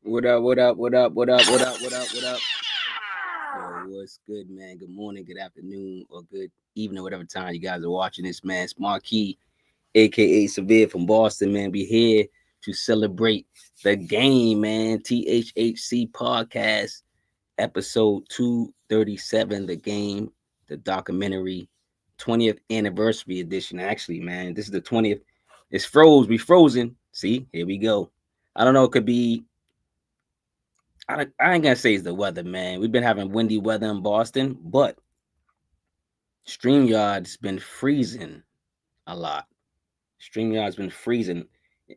What up, what up, what up, what up, what up, what up, what up? Yo, what's good, man? Good morning, good afternoon, or good evening, whatever time you guys are watching this, man. It's Marquis, aka Severe from Boston, man. We here to celebrate the game, man. THHC podcast, episode 237, the game, the documentary, 20th anniversary edition. Actually, man, this is the 20th. It's froze. We frozen. See, here we go. I don't know. It could be I ain't gonna say it's the weather, man. We've been having windy weather in Boston, but StreamYard's been freezing a lot. StreamYard's been freezing.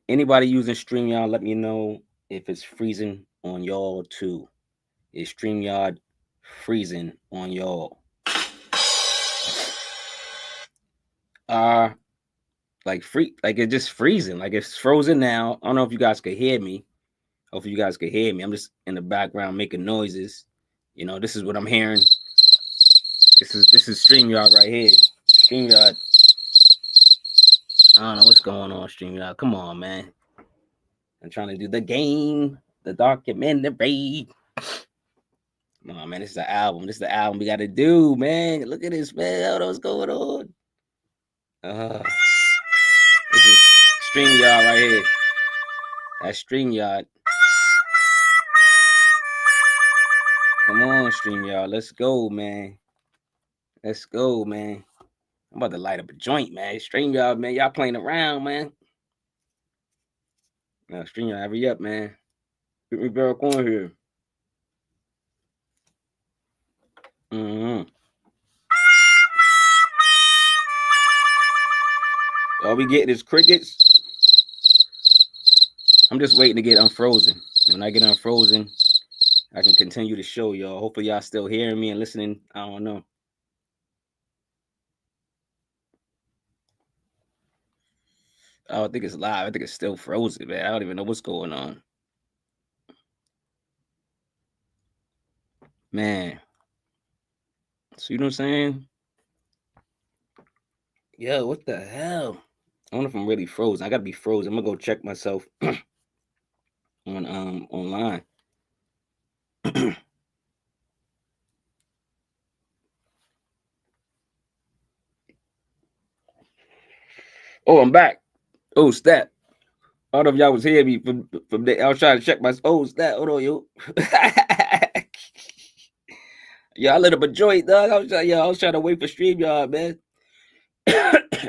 Anybody using StreamYard, let me know if it's freezing on y'all too. Is StreamYard freezing on y'all? Uh like it's just freezing. Like it's frozen now. I don't know if you guys could hear me. Hopefully you guys could hear me. I'm just in the background making noises. You know, this is what I'm hearing. This is StreamYard right here. StreamYard. I don't know what's going on, StreamYard. Come on, man. I'm trying to do the game, the documentary. Come on, man. This is the album. This is the album we got to do, man. Look at this, man. I don't know what's going on. This is StreamYard right here. That's StreamYard. Come on, StreamYard. Let's go, man. Let's go, man. I'm about to light up a joint, man. StreamYard, man. Y'all playing around, man. No, StreamYard, hurry up, man. Get me back on here. All we getting is crickets. I'm just waiting to get unfrozen. When I get unfrozen, I can continue the show, y'all. Hopefully, y'all still hearing me and listening. I don't know. Oh, I think it's live. I think it's still frozen, man. I don't even know what's going on. Man. See what I'm saying? Yo, what the hell? I wonder if I'm really frozen. I gotta be frozen. I'm gonna go check myself on online. Oh, I'm back. Oh, stat. I don't know if y'all was hearing me from there. I was trying to check my stat. Hold on, yo. Yeah, I lit up a joint, dog. I was trying to wait for StreamYard, man.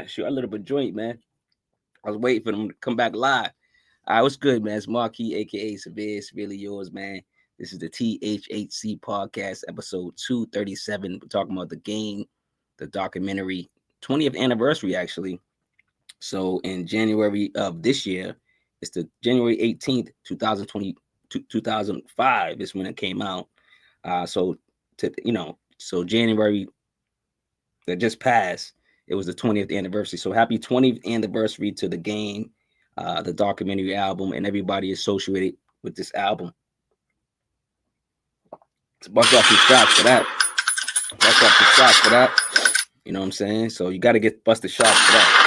Shoot, I lit up a joint, man. I was waiting for them to come back live. All right, what's good, man? It's Marquis, aka Cincerely Yours, man. This is the THHC podcast, episode 237. We're talking about the game, the documentary, 20th anniversary, actually. So in January of this year, it's the January 18th, 2020, 2005 is when it came out. So January that just passed, it was the 20th anniversary. So happy 20th anniversary to the game, the documentary album, and everybody associated with this album. Let's bust off some shots for that. Bust off some shots for that. You know what I'm saying? So you got to get busted shots for that.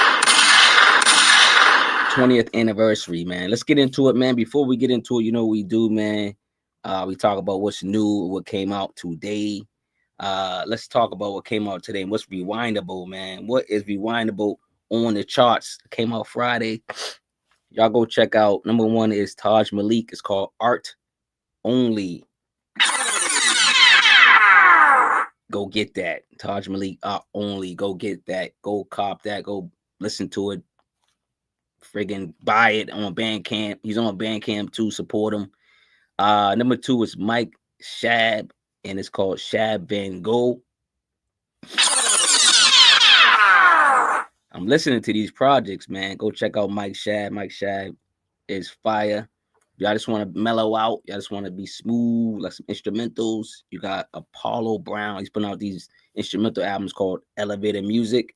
20th anniversary, man. Let's get into it, man. Before we get into it, you know what we do, man. We talk about what's new, what came out today. Let's talk about what came out today and what's rewindable, man. What is rewindable on the charts? It came out Friday. Y'all go check out. Number one is Taj Malik. It's called Art Only. Go get that. Taj Malik Art Only. Go get that. Go cop that. Go listen to it. Friggin' buy it on Bandcamp. He's on Bandcamp too. Support him. Number two is Mike Shab, and it's called Shab Van Gogh. I'm listening to these projects, man. Go check out Mike Shab. Mike Shab is fire. Y'all just want to mellow out. Y'all just want to be smooth, like some instrumentals. You got Apollo Brown. He's putting out these instrumental albums called Elevator Music.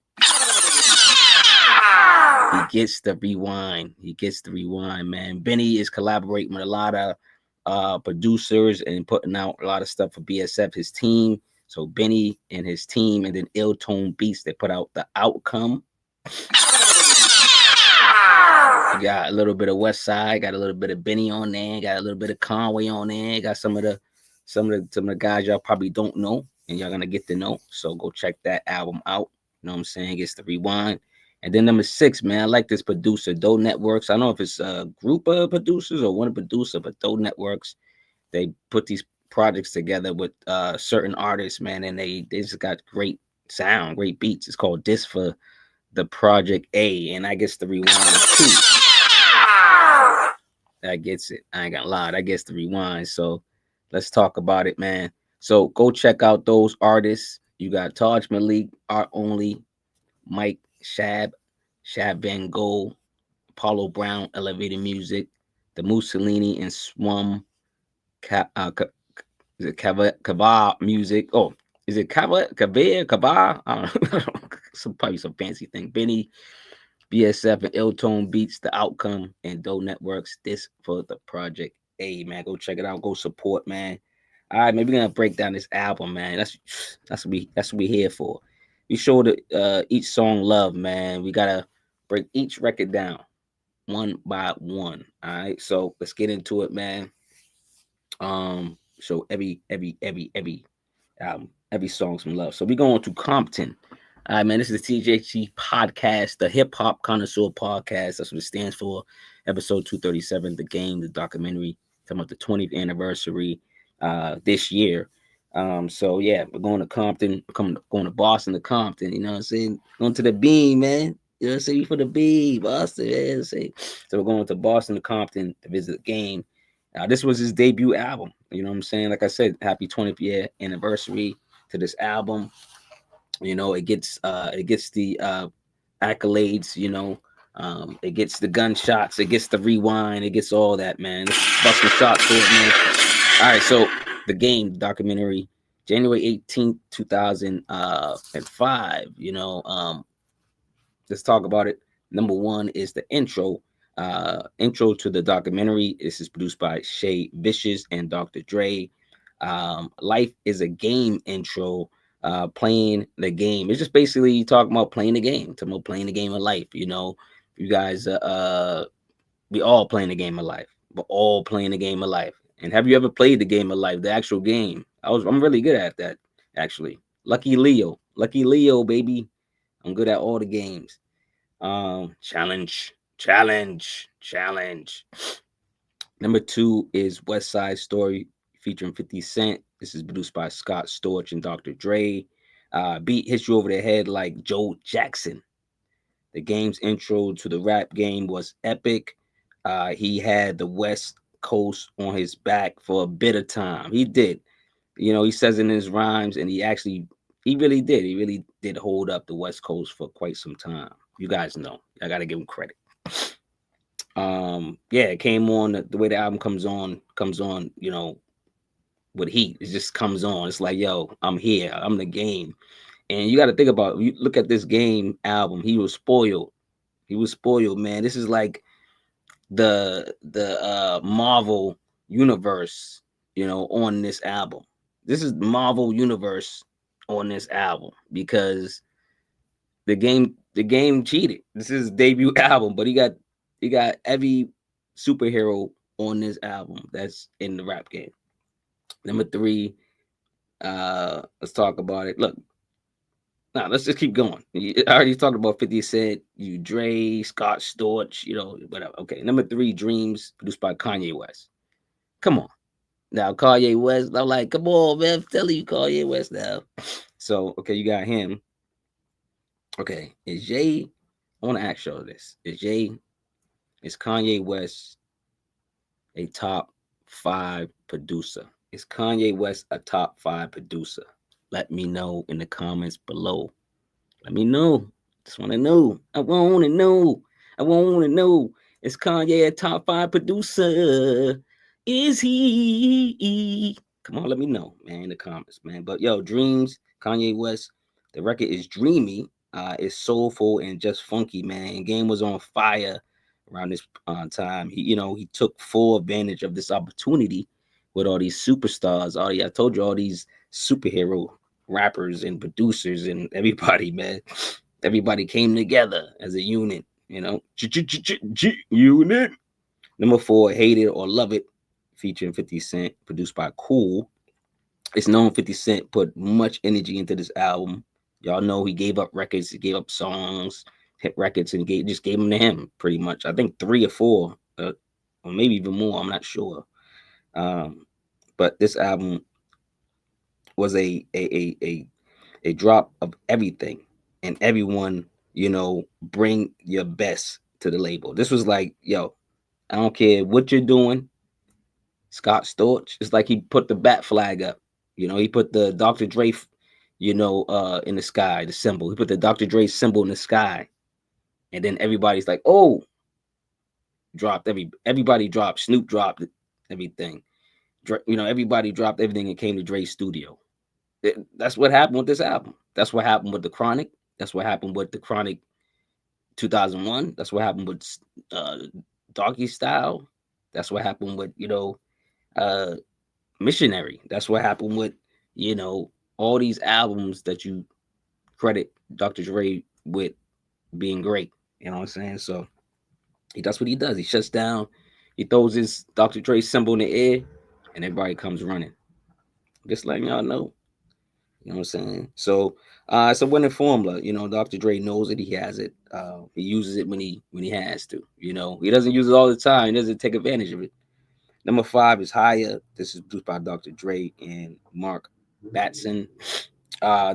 He gets the rewind. He gets the rewind, man. Benny is collaborating with a lot of producers and putting out a lot of stuff for BSF, his team. So Benny and his team, and then Ill Tone Beats, they put out The Outcome. Got a little bit of Westside, got a little bit of Benny on there, got a little bit of Conway on there, got some of the guys y'all probably don't know, and y'all gonna get to know. So go check that album out. You know what I'm saying? It's the rewind. And then number 6, man, I like this producer, Doe Networks. I don't know if it's a group of producers or one producer, but Doe Networks, they put these projects together with certain artists, man, and they just got great sound, great beats. It's called This for the Project A, and I guess the rewind too. That gets it. I ain't gonna lie, that gets the rewind. So let's talk about it, man. So go check out those artists. You got Taj Malik, Art Only, Mike Shab Van Gogh, Apollo Brown, Elevated Music, the Mussolini and Swum, is it Kava Music? Oh, is it Kava? I don't know. Probably some fancy thing. Benny, BSF, and Ill Tone Beats, The Outcome, and Doe Networks. This for the Project A, man. Go check it out. Go support, man. All right, maybe we're gonna break down this album, man. That's what we here for. We show the each song love, man. We gotta break each record down one by one. All right, so let's get into it, man. So every song some love. So we going to Compton. All right, man. This is the THHC podcast, the Hip Hop Connoisseur podcast. That's what it stands for. Episode 237, The Game, the documentary, talking about the 20th anniversary this year. So yeah, we're going to Compton, going to Boston to Compton, you know what I'm saying? Going to the Beam, man. You know what I'm saying? For the Beam, Boston, man. So we're going to Boston to Compton to visit the Game. This was his debut album. You know what I'm saying? Like I said, happy 20th year anniversary to this album. You know, it gets the accolades. You know, it gets the gunshots, it gets the rewind, it gets all that, man. It's busting shots for it, man. All right, so the Game documentary, January 18th, 2005. You know, let's talk about it. Number 1 is the intro. Intro to the documentary. This is produced by Shay Vicious and Dr. Dre. Life is a Game intro. Playing the game. It's just basically talking about playing the game, talking about playing the game of life. You know, you guys, we all playing the game of life. We're all playing the game of life. And have you ever played the game of life, the actual game? I'm really good at that, actually. Lucky Leo, baby. I'm good at all the games. Challenge. Number 2 is Westside Story featuring 50 Cent. This is produced by Scott Storch and Dr. Dre. Beat hits you over the head like Joe Jackson. The Game's intro to the rap game was epic. He had the West Coast on his back for a bit of time. He did. You know, he says in his rhymes, and he really did. He really did hold up the West Coast for quite some time. You guys know. I got to give him credit. Yeah, it came on the way the album comes on, you know, with heat. It just comes on. It's like, yo, I'm here. I'm the Game. And you got to think about, you look at this Game album. He was spoiled. Man. This is like the Marvel universe, you know, on this album. This is Marvel universe on this album because the game cheated. This is his debut album, but he got every superhero on this album that's in the rap game. Number 3, let's talk about it. Look, now let's just keep going. I already talked about 50 Cent, you Dre, Scott Storch, you know, whatever. Okay, number 3, Dreams, produced by Kanye West. Come on. Now Kanye West, I'm like, come on, man. I'm telling you, Kanye West now. So, okay, you got him. Okay, is Jay, I want to ask y'all this. Is Kanye West a top 5 producer? Is Kanye West a top 5 producer? Let me know in the comments below. Let me know. Just want to know. I want to know. Is Kanye a top 5 producer? Is he? Come on, let me know, man, in the comments, man. But yo, Dreams, Kanye West. The record is dreamy. It's soulful and just funky, man. Game was on fire around this time. He took full advantage of this opportunity with all these superstars. I told you, all these superhero rappers and producers and everybody, man. Everybody came together as a unit You know, Unit. Number 4, Hate It or Love It, featuring 50 Cent, produced by Cool. It's known 50 Cent put much energy into this album. Y'all know he gave up records, he gave up songs, hit records, and just gave them to him pretty much. I think 3 or 4, or maybe even more. I'm not sure. But this album was a drop of everything and everyone. Bring your best to the label. This was like, yo, I don't care what you're doing. Scott Storch. It's like he put the bat flag up. He put the Dr. Dre, in the sky, the symbol. He put the Dr. Dre symbol in the sky. And then everybody's like, oh, dropped everybody dropped. Snoop dropped everything. Everybody dropped everything and came to Dre's studio. That's what happened with this album. That's what happened with the Chronic. That's what happened with the Chronic 2001. That's what happened with Doggy Style. That's what happened with, Missionary. That's what happened with, all these albums that you credit Dr. Dre with being great. You know what I'm saying? So that's what he does. He shuts down, he throws his Dr. Dre symbol in the air, and everybody comes running. Just letting y'all know. You know what I'm saying? So it's a winning formula. Dr. Dre knows that he has it. He uses it when he has to. He doesn't use it all the time. He doesn't take advantage of it. Number 5 is Higher. This is produced by Dr. Dre and Mark Batson.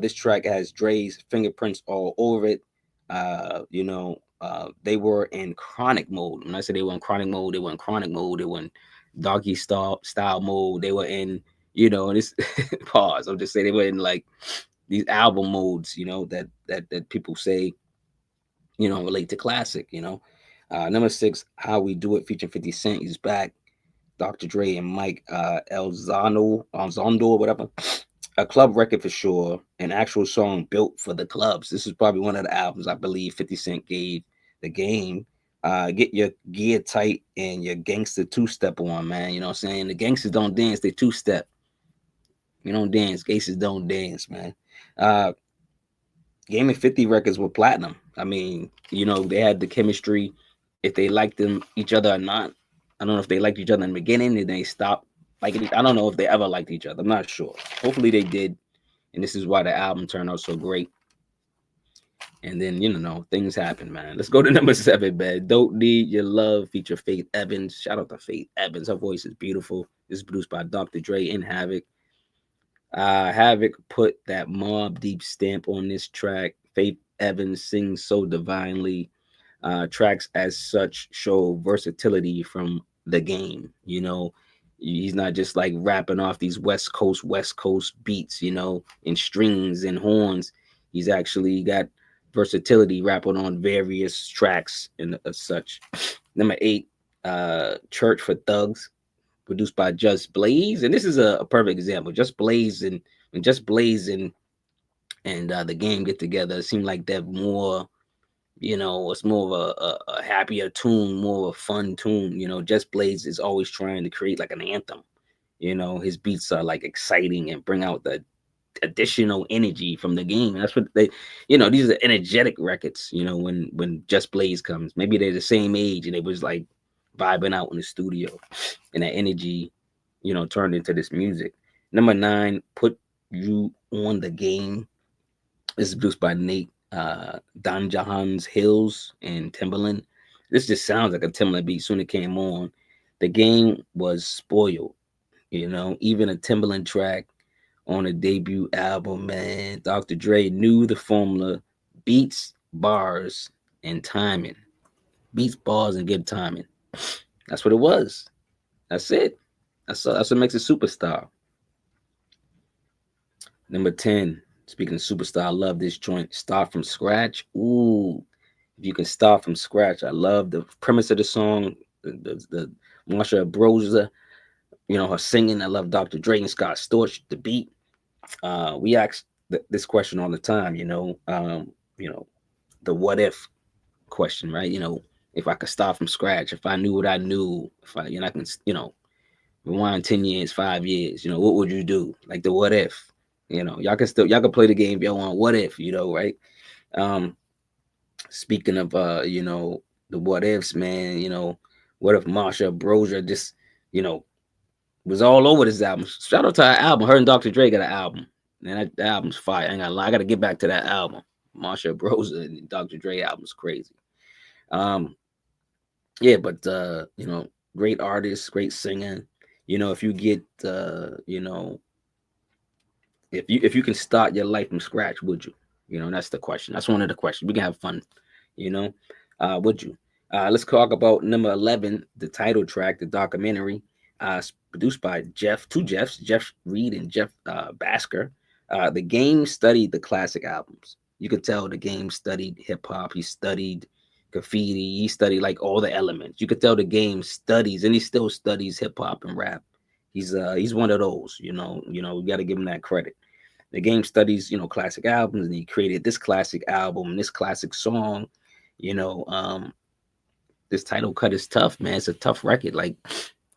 This track has Dre's fingerprints all over it. They were in chronic mode. When I say they were in chronic mode, they were in chronic mode. They were in doggy style mode. They were in, this pause. I'll just say they were in like these album modes, that people say, relate to classic, Number 6, How We Do It, featuring 50 Cent. He's back. Dr. Dre and Mike Elzondo, whatever. A club record for sure. An actual song built for the clubs. This is probably one of the albums I believe 50 Cent gave the game. Get your gear tight and your gangster two-step on, man. You know what I'm saying? The gangsters don't dance, they two-step. You don't dance. Gangsters don't dance, man. Game and 50 records were platinum. I mean, they had the chemistry. If they liked them each other or not. I don't know if they liked each other in the beginning and they stopped liking it. I don't know if they ever liked each other. I'm not sure. Hopefully they did. And this is why the album turned out so great. And then, things happen, man. Let's go to number 7, man. Don't Need Your Love, feature Faith Evans. Shout out to Faith Evans. Her voice is beautiful. This is produced by Dr. Dre and Havoc. Havoc put that Mobb Deep stamp on this track. Faith Evans sings so divinely. Tracks as such show versatility from the game. He's not just like rapping off these West Coast beats, and strings and horns. He's actually got versatility rapping on various tracks and such. Number 8, Church for Thugs, produced by Just Blaze, and this is a perfect example. Just Blaze and the game get together. It seemed like they're more. It's more of a happier tune, more of a fun tune. Just Blaze is always trying to create like an anthem. His beats are like exciting and bring out the additional energy from the game. And that's what they, these are energetic records. When Just Blaze comes, maybe they're the same age and it was like vibing out in the studio, and that energy, turned into this music. Number 9, Put You on the Game. This is produced by Nate Don Jahan's Hills and Timberland. This just sounds like a Timberland beat soon it came on. The game was spoiled, even a Timberland track on a debut album, man. Dr. Dre knew the formula: beats, bars, and timing. Beats, bars, and good timing. That's what it was. That's it. That's what makes a superstar. Number 10, speaking of superstar, I love this joint. Start from Scratch. Ooh, if you can start from scratch, I love the premise of the song. The Marsha Ambrosius, her singing. I love Dr. Dre and Scott Storch, the beat. We ask this question all the time. The what if question, right? If I could start from scratch, if I knew what I knew, if I can, rewind 10 years, 5 years, what would you do? Like the what if. Y'all can play the game if y'all want. What if, right? Speaking of you know, the what ifs, man, you know, what if Marsha Ambrosia just, you know, was all over this album. Shout out to our album. Her and Dr. Dre got an album. Man, that album's fire. I ain't gonna lie. I gotta get back to that album. Marsha Ambrosia and Dr. Dre album's crazy. Um, yeah, but you know, great artist, great singer. You know, if you get you know, if you can start your life from scratch, would you? You know, that's the question. That's one of the questions. We can have fun, you know. Would you? Let's talk about number 11, the title track, the documentary, produced by two Jeffs, Jeff Reed and Jeff Basker. The Game studied the classic albums. You could tell the Game studied hip hop. He studied graffiti. He studied like all the elements. You could tell the Game studies, and he still studies hip hop and rap. He's one of those. You know, we got to give him that credit. The Game studies, you know, classic albums, and he created this classic album, this classic song. You know, this title cut is tough, man. It's a tough record. Like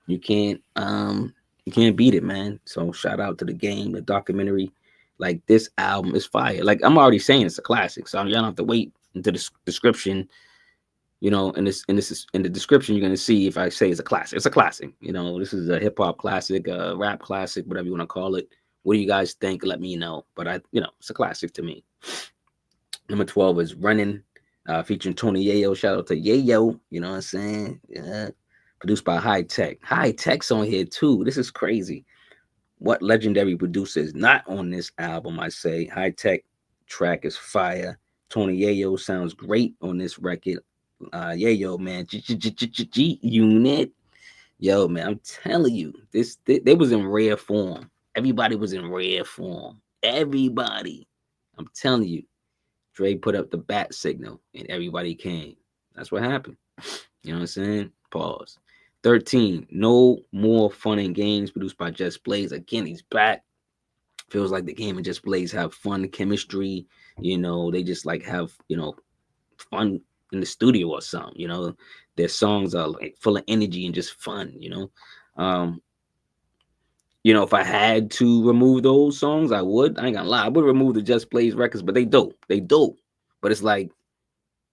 you can't beat it, man. So shout out to the Game, the documentary. Like this album is fire. Like I'm already saying it's a classic, so y'all don't have to wait into the description. You know, in the description, you're gonna see if I say it's a classic. It's a classic. You know, this is a hip hop classic, a rap classic, whatever you want to call it. What do you guys think? Let me know. But you know, it's a classic to me. Number 12 is Runnin, featuring Tony Yayo. Shout out to Yayo. You know what I'm saying? Yeah. Produced by High Tech. High Tech's on here too. This is crazy. What legendary producer is not on this album? I say High Tech track is fire. Tony Yayo sounds great on this record. Yayo, man, G Unit. Yo, man, I'm telling you, they was in rare form. Everybody was in rare form. Everybody. I'm telling you. Dre put up the bat signal and everybody came. That's what happened. You know what I'm saying? Pause. 13, No More Fun and Games, produced by Just Blaze. Again, he's back. Feels like the Game and Just Blaze have fun chemistry. You know, they just like have, you know, fun in the studio or something. You know, their songs are like full of energy and just fun, you know. You know, if I had to remove those songs, I would. I ain't gonna lie. I would remove the Just Blaze records, but they dope. They dope. But it's like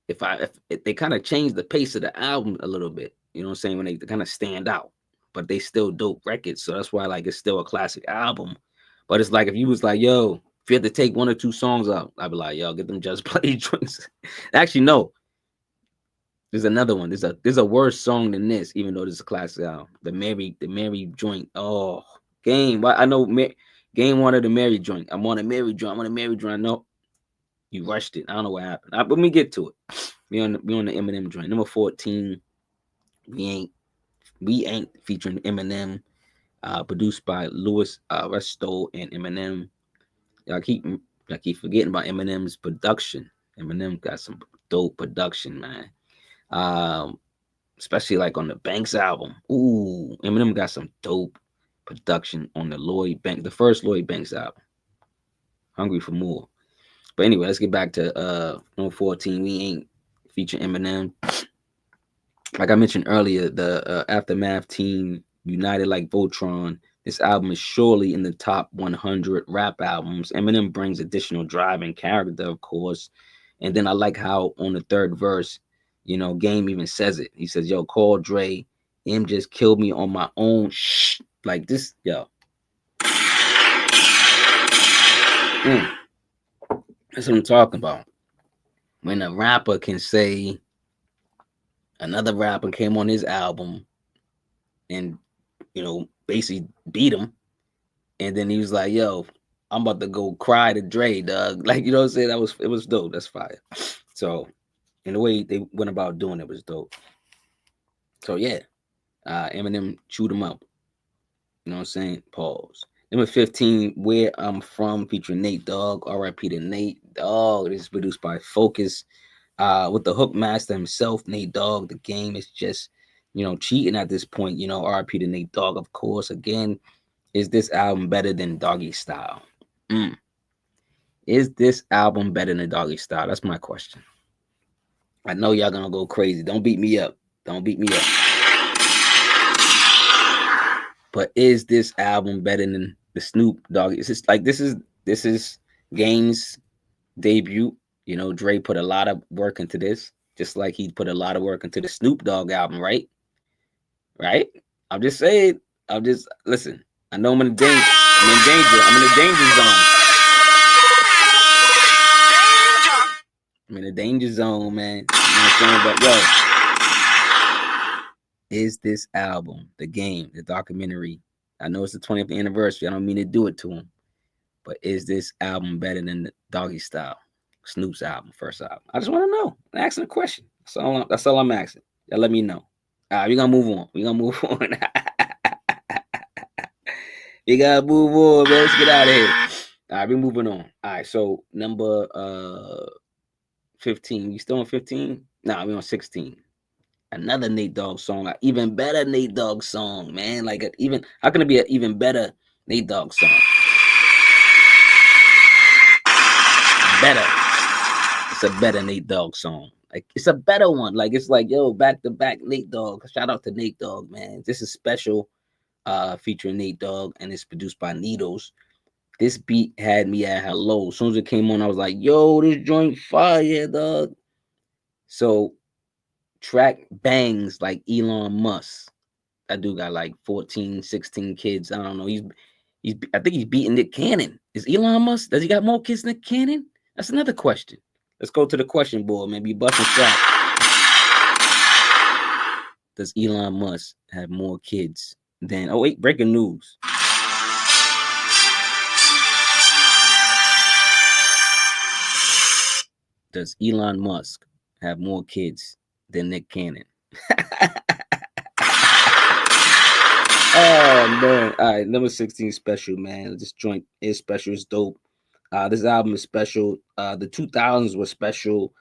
if they kind of change the pace of the album a little bit, you know what I'm saying? When they kind of stand out, but they still dope records. So that's why like it's still a classic album. But it's like if you was like, yo, if you had to take one or two songs out, I'd be like, yo, get them Just Blaze drinks. Actually, no. There's another one. There's a worse song than this, even though this is a classic album. The Mary joint. Oh, Game. I know Game wanted the Mary joint. I'm on a Mary joint. I'm on a Mary joint. No, you rushed it. I don't know what happened. But we get to it. We on the Eminem joint. Number 14. We ain't featuring Eminem. Produced by Louis Resto and Eminem. Y'all keep forgetting about Eminem's production. Eminem got some dope production, man. Especially like on the Banks album. Ooh, Eminem got some dope production on the first Lloyd Banks album. Hungry for more. But anyway, let's get back to number 14. We ain't featuring Eminem. Like I mentioned earlier, the Aftermath team united like Voltron. This album is surely in the top 100 rap albums. Eminem brings additional drive and character, of course. And then I like how on the third verse, you know, Game even says it. He says, yo, call Dre. M just killed me on my own. Shh. Like this, yo. That's what I'm talking about. When a rapper can say another rapper came on his album and, you know, basically beat him. And then he was like, yo, I'm about to go cry to Dre, dog. Like, you know what I'm saying? It was dope. That's fire. So, and the way they went about doing it was dope. So yeah, Eminem chewed him up. You know what I'm saying? Pause. Number 15, Where I'm From, featuring Nate Dogg. R.I.P. to Nate Dogg. This is produced by Focus. With the hook master himself, Nate Dogg. The Game is just, you know, cheating at this point. You know, R.I.P. to Nate Dogg, of course. Again, is this album better than Doggy Style? Is this album better than Doggy Style? That's my question. I know y'all gonna go crazy. Don't beat me up. Don't beat me up. But is this album better than the Snoop Dogg? It's just like this is Game's debut. You know, Dre put a lot of work into this, just like he put a lot of work into the Snoop Dogg album, right? Right? I'm just saying. I'm just listen. I know I'm in danger. I'm in danger. I'm in the danger zone. I'm in the danger zone, man. You know what I'm saying? But yo, is this album, the game, the documentary? I know it's the 20th anniversary. I don't mean to do it to him, but is this album better than the Doggy Style, Snoop's album, first album? I just want to know. I'm asking a question. That's all I'm asking. Y'all let me know. All right, we're gonna move on. We're gonna move on. We gotta move on, man. Let's get out of here. All right, we're moving on. All right, so number 15. You still on 15? Nah, we're on 16. Another Nate Dogg song, like even better Nate Dogg song, man. Like even how can it be an even better Nate Dogg song? Better. It's a better Nate Dogg song. Like it's a better one. Like it's like yo, back to back Nate Dogg. Shout out to Nate Dogg, man. This is special. Featuring Nate Dogg, and it's produced by Needles. This beat had me at hello. As soon as it came on, I was like, yo, this joint fire, dog. So track bangs like Elon Musk. That dude got like 14, 16 kids. I don't know. I think he's beating Nick Cannon. Is Elon Musk, does he got more kids than Nick Cannon? That's another question. Let's go to the question board, man. Be busting shots. Does Elon Musk have more kids than, oh wait, breaking news. Does Elon Musk have more kids than Nick Cannon? Oh man! All right, number 16 special, man. This joint is special. It's dope. This album is special. The 2000s was special.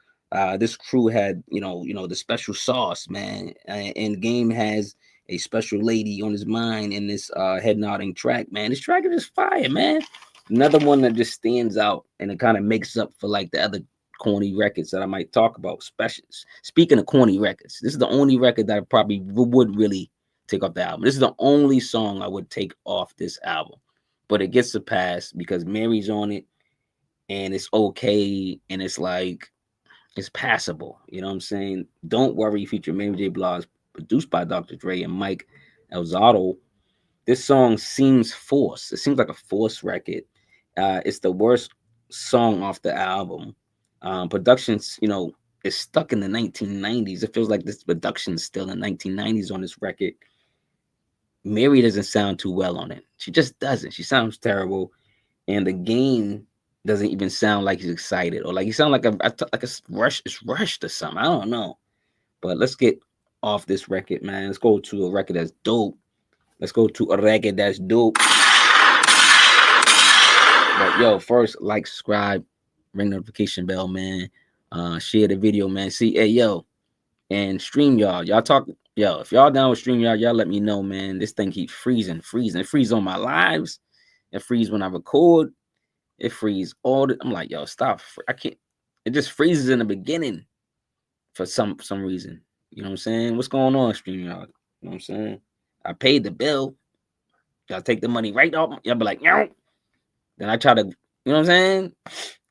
This crew had, the special sauce, man. And Game has a special lady on his mind in this head nodding track, man. This track is just fire, man. Another one that just stands out and it kind of makes up for like the other corny records that I might talk about. Speaking of corny records, this is the only record that I probably would really take off the album. This is the only song I would take off this album, but it gets a pass because Mary's on it and it's okay and it's like it's passable. You know what I'm saying? Don't Worry feature Mary J. Blige, produced by Dr. Dre and Mike Elzado. This song seems forced. It seems like a forced record. It's the worst song off the album. Production's, is stuck in the 1990s. It feels like this production's still in the 1990s on this record. Mary doesn't sound too well on it. She just doesn't. She sounds terrible. And the Game doesn't even sound like he's excited or like he sound like a rush. It's rushed or something. I don't know. But let's get off this record, man. Let's go to a record that's dope. Let's go to a record that's dope. But yo, first, like, subscribe, ring notification bell, man. Share the video, man. See, hey, yo, and StreamYard. Y'all talk, yo, if y'all down with StreamYard, y'all let me know, man. This thing keeps freezing. It freezes on my lives. It freezes when I record. It freezes all the, I'm like, yo, stop. I can't. It just freezes in the beginning for some reason. You know what I'm saying? What's going on, StreamYard? You know what I'm saying? I paid the bill. Y'all take the money right off. Y'all be like, no. Then I try to, you know what I'm saying?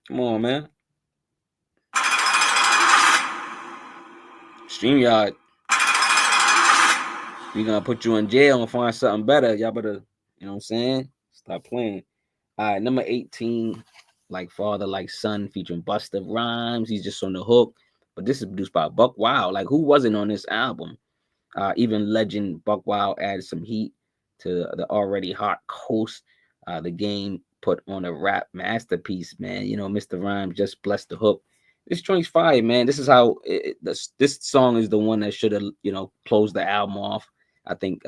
Come on, man. StreamYard, we gonna put you in jail and find something better. Y'all better, you know what I'm saying? Stop playing. All right, number 18, Like Father, Like Son, featuring Busta Rhymes. He's just on the hook. But this is produced by Buck Wild. Like, who wasn't on this album? Even legend Buck Wild added some heat to the already hot coast. The Game put on a rap masterpiece, man. Mr. Rhymes just blessed the hook. This joint's fire, man. This is how this song is the one that should have, closed the album off. I think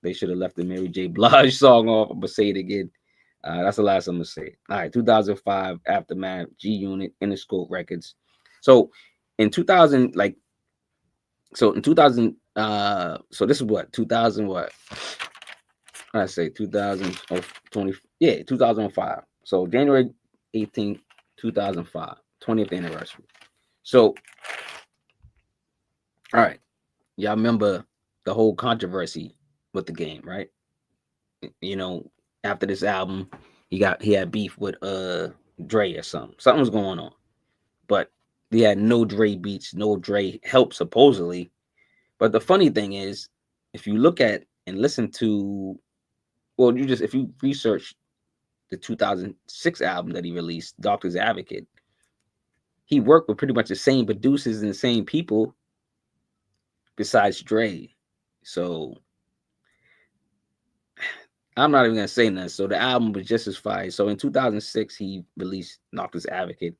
they should have left the Mary J. Blige song off. I'm gonna say it again. That's the last I'm gonna say. All right, 2005 Aftermath, G Unit, Interscope Records. So in 2000, so this is what 2000 what I say 2020, 2005. So January 18th, 2005, 20th anniversary. So all right, y'all remember the whole controversy with the Game, right? After this album, he had beef with Dre or something. Something was going on. but they had no Dre beats, no Dre help supposedly. But the funny thing is, if you look at and listen to, well, you just if you research the 2006 album that he released, Doctor's Advocate, he worked with pretty much the same producers and the same people besides Dre. So I'm not even gonna say nothing. So the album was just as fire. So in 2006, he released Doctor's Advocate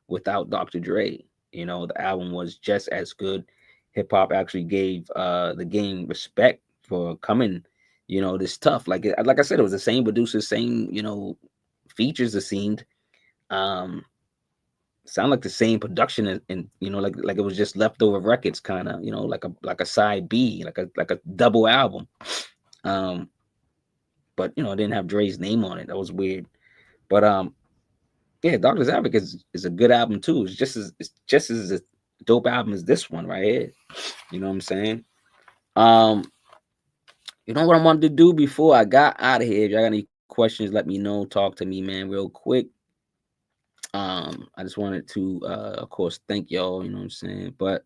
without Dr. Dre. You know, the album was just as good. Hip hop actually gave the game respect for coming, you know, this tough. Like I said, it was the same producers, same, you know, features it seemed. Um sound like the same production and you know, like it was just leftover records kind of, you know, like a side B, like a double album. Um but you know, it didn't have Dre's name on it. That was weird. But yeah, Doctor's Advocate is a good album too. It's just as a dope album as this one right here. You know what I'm saying? Um, you know what I wanted to do before I got out of here. If y'all got any questions, let me know. Talk to me, man, real quick. I just wanted to of course thank y'all, you know what I'm saying? But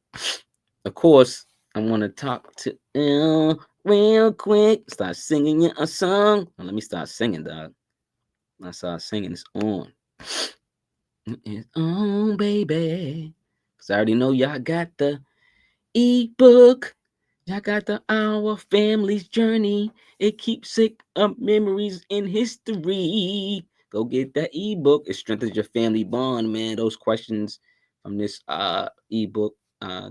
of course, I want to talk to real quick. Start singing you a song. Now, let me start singing, dog. I start singing. It's on. It's on, baby. Cause I already know y'all got the ebook. Y'all got the Our Family's Journey. It keeps it up memories in history. Go get that ebook. It strengthens your family bond, man. Those questions from this ebook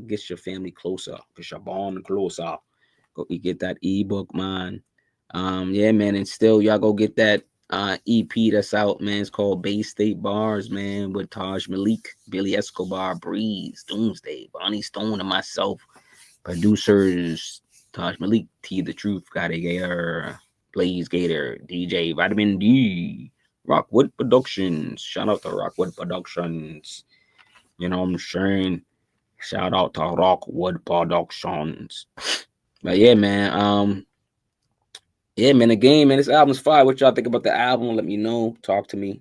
gets your family closer, gets your bond closer. Go get that ebook, man. Yeah, man, and still y'all go get that EP that's out, man. It's called Bay State Bars, man, with Taj Malik, Billy Escobar, Breeze, Doomsday, Bonnie Stone, and myself. Producers Taj Malik, T the Truth, Gotti Gator, Blaze Gator, DJ Vitamin D, Rockwood Productions. Shout out to Rockwood Productions. You know what I'm saying? Shout out to Rockwood Productions. But yeah, man. Yeah, man. Again, man, this album's fire. What y'all think about the album? Let me know. Talk to me.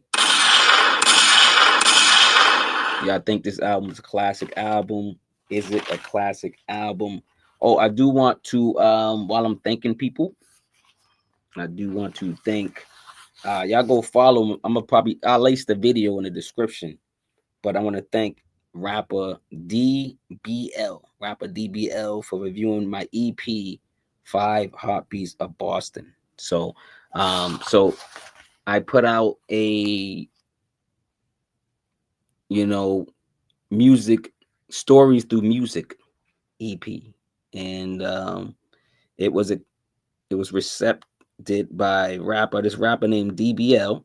Y'all think this album is a classic album? Is it a classic album? Oh, I do want to while I'm thanking people, I do want to thank y'all go follow. I'll lace the video in the description, but I want to thank rapper DBL for reviewing my EP Five Heartbeats of Boston. So I put out a, you know, music stories through music EP, and it was a it was recepted by this rapper named DBL.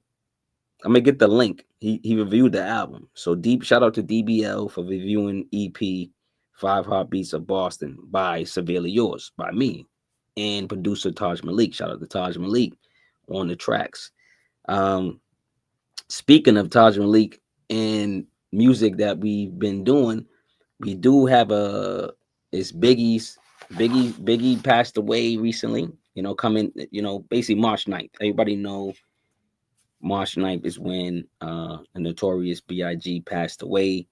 I'm gonna get the link. He reviewed the album. So deep shout out to DBL for reviewing EP Five Heartbeats of Boston by Severely Yours by me and producer Taj Malik. Shout out to Taj Malik on the tracks. Um, Speaking of Taj Malik and music that we've been doing, we do have it's Biggie passed away recently, you know, coming, you know, basically March 9th. Everybody know March 9th is when the notorious Bige passed away.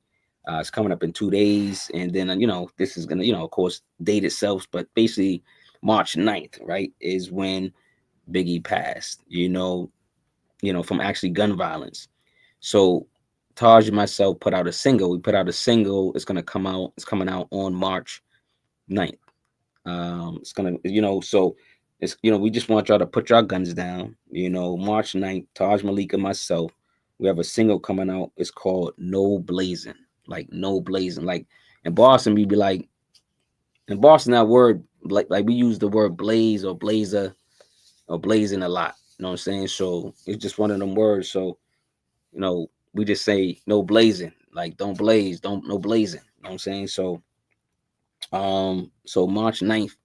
It's coming up in 2 days, and then you know, this is gonna, you know, of course, date itself, but basically March 9th, right, is when Biggie passed, you know, from actually gun violence. So Taj and myself put out a single. We put out a single. It's gonna come out. It's coming out on March 9th. It's gonna, you know, so it's, you know, we just want y'all to put your guns down. You know, March 9th, Taj Malik and myself, we have a single coming out. It's called No Blazing. Like no blazing. Like in Boston, we be like, in Boston, that word, like we use the word blaze or blazer or blazing a lot. You know what I'm saying? So it's just one of them words. So, you know, we just say no blazing. Like don't blaze, don't no blazing. You know what I'm saying? So March 9th,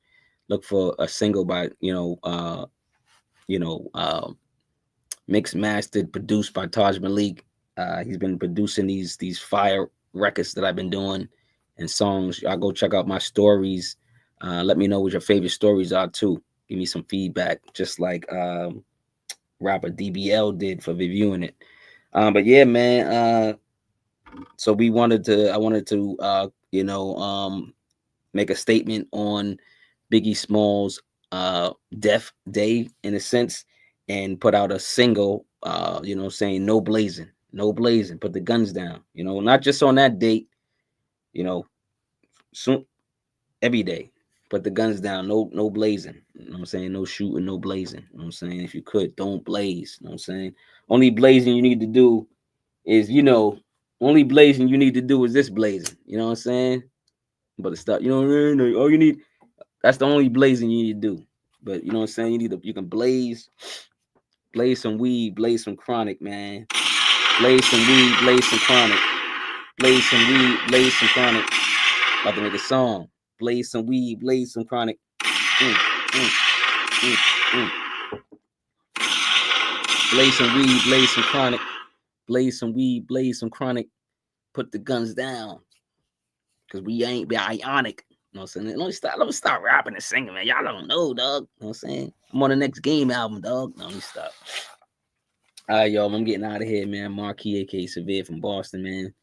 look for a single by, you know, mixed, mastered, produced by Taj Malik. He's been producing these fire records that I've been doing and songs. Y'all go check out my stories. Let me know what your favorite stories are too. Give me some feedback, just like rapper DBL did for reviewing it. But yeah, man. So I wanted to make a statement on Biggie Smalls death day in a sense, and put out a single saying no blazing, no blazing, put the guns down, not just on that date, you know soon, every day, put the guns down, no blazing, what I'm saying, no shooting, no blazing, what I'm saying, if you could, don't blaze, what I'm saying, only blazing you need to do is, only blazing you need to do is this blazing, what I'm saying, but stop, all you need, that's the only blazing you need to do. But you know what I'm saying? You can blaze some weed, blaze some chronic, man. Blaze some weed, blaze some chronic. Blaze some weed, blaze some chronic. About to make a song. Blaze some weed, blaze some chronic. Mm, mm, mm, mm. Blaze some weed, blaze some chronic. Blaze some weed, blaze some chronic. Put the guns down. Cause we ain't be ionic. You know what I'm saying? Let me start rapping and singing, man. Y'all don't know, dog. You know what I'm saying? I'm on the next game album, dog. No, let me stop. All right, y'all. I'm getting out of here, man. Marquis, aka Severe from Boston, man.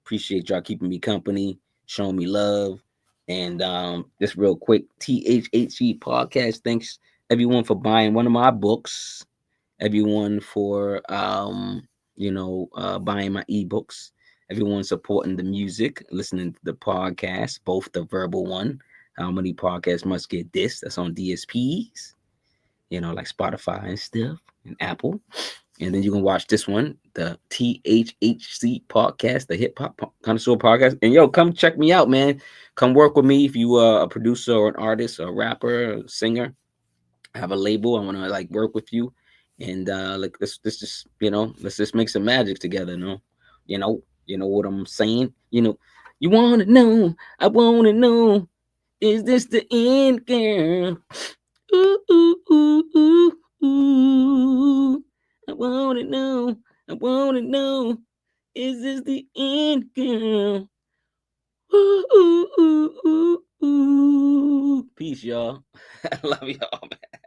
Appreciate y'all keeping me company, showing me love. And just real quick, THHC podcast. Thanks everyone for buying one of my books. Everyone for buying my ebooks. Everyone supporting the music, listening to the podcast, both the verbal one. How many podcasts must get this? That's on DSPs, like Spotify and stuff, and Apple. And then you can watch this one, the THHC podcast, the hip hop connoisseur podcast. And yo, come check me out, man. Come work with me if you are a producer or an artist, or a rapper, or a singer. I have a label. I want to like work with you, and like this just let's just make some magic together. You know what I'm saying. You want to know? I want to know. Is this the end, girl? Ooh, ooh, ooh, ooh, ooh. I wanna know. I wanna know. Is this the end, girl? Ooh, ooh, ooh, ooh, ooh. Peace, y'all. I love y'all, man.